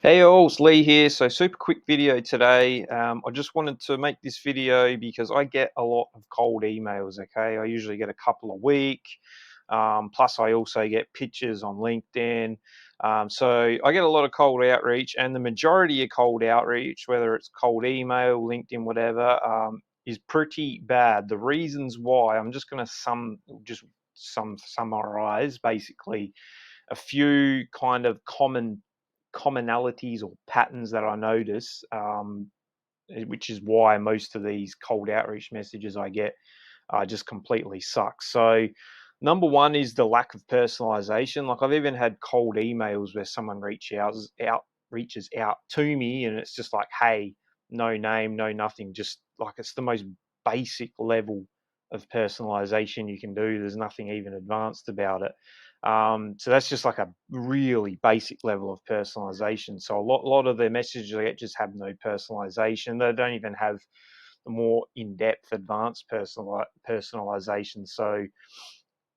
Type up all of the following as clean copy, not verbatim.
Hey all, it's Lee here. So super quick video today. I just wanted to make this video because I get a lot of cold emails, okay? I usually get a couple a week. Plus I also get pictures on LinkedIn. So I get a lot of cold outreach, and the majority of cold outreach, whether it's cold email, LinkedIn, whatever, is pretty bad. The reasons why, I'm just going to summarize basically a few kind of commonalities or patterns that I notice, which is why most of these cold outreach messages I get just completely suck. So, number one is the lack of personalization. Like I've even had cold emails where someone reaches out to me, and it's just like, hey, no name, no nothing, just like it's the most basic level of personalization you can do. There's nothing even advanced about it. So that's just like a really basic level of personalization. So a lot of the messages I get just have no personalization. They don't even have the more in-depth, advanced personalization. So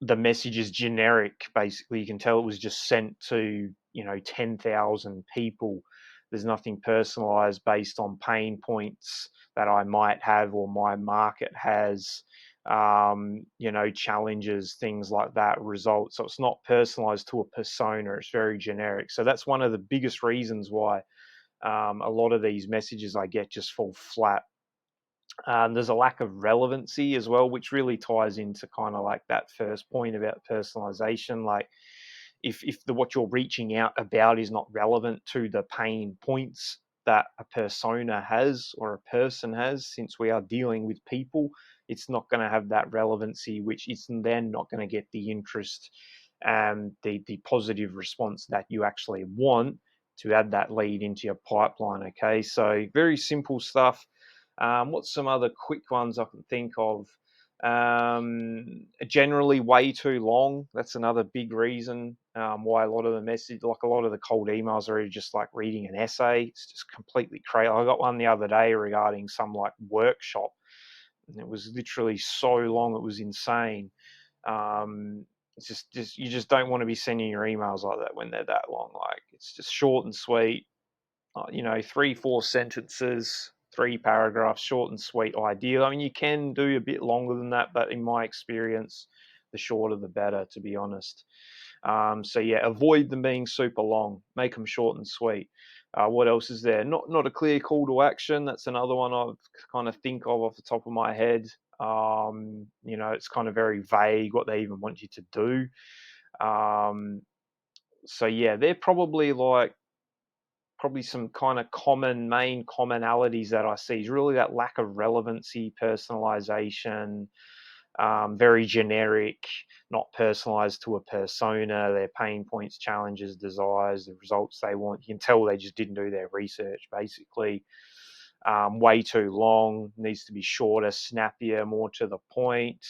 the message is generic. Basically, you can tell it was just sent to 10,000 people. There's nothing personalized based on pain points that I might have or my market has. Challenges, things like that, results. So it's not personalized to a persona. It's very generic. So that's one of the biggest reasons why a lot of these messages I get just fall flat. There's a lack of relevancy as well, which really ties into kind of like that first point about personalization. Like if what you're reaching out about is not relevant to the pain points that a persona has or a person has, since we are dealing with people, it's not going to have that relevancy, which is then not going to get the interest and the positive response that you actually want to add that lead into your pipeline. Okay, so very simple stuff. What's some other quick ones I can think of? Generally way too long. That's another big reason why a lot of the message, like a lot of the cold emails, are just like reading an essay. It's just completely crazy. I got one the other day regarding some like workshop, and it was literally so long, it was insane. It's just you just don't want to be sending your emails like that when they're that long. Like it's just short and sweet. 3, 4 sentences, 3 paragraphs, short and sweet, ideal. I mean, you can do a bit longer than that, but in my experience, the shorter the better, to be honest. So yeah, avoid them being super long. Make them short and sweet. What else is there? Not a clear call to action. That's another one I kind of think of off the top of my head. It's kind of very vague what they even want you to do. So yeah, they're probably some kind of main commonalities that I see is really that lack of relevancy, personalization, very generic, not personalized to a persona, their pain points, challenges, desires, the results they want. You can tell they just didn't do their research, basically. Way too long, needs to be shorter, snappier, more to the point.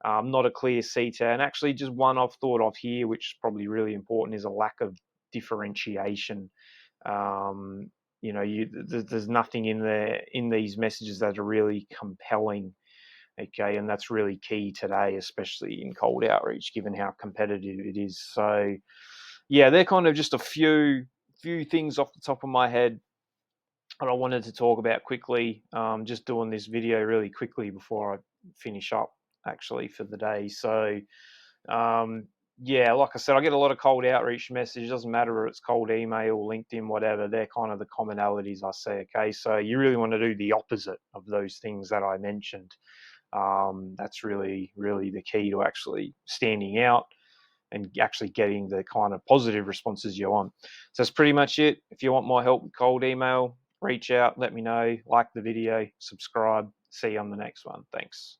Not a clear CTA. And actually, just one I've thought of here, which is probably really important, is a lack of differentiation. There's nothing in these messages that are really compelling. Okay, and that's really key today, especially in cold outreach, given how competitive it is. So, yeah, they're kind of just a few things off the top of my head that I wanted to talk about quickly. Just doing this video really quickly before I finish up, actually, for the day. So, um, yeah, like I said, I get a lot of cold outreach messages. Doesn't matter if it's cold email, LinkedIn, whatever. They're kind of the commonalities I see. Okay, so you really want to do the opposite of those things that I mentioned. That's really, really the key to actually standing out and actually getting the kind of positive responses you want. So that's pretty much it. If you want my help with cold email, reach out, let me know, like the video, subscribe. See you on the next one. Thanks.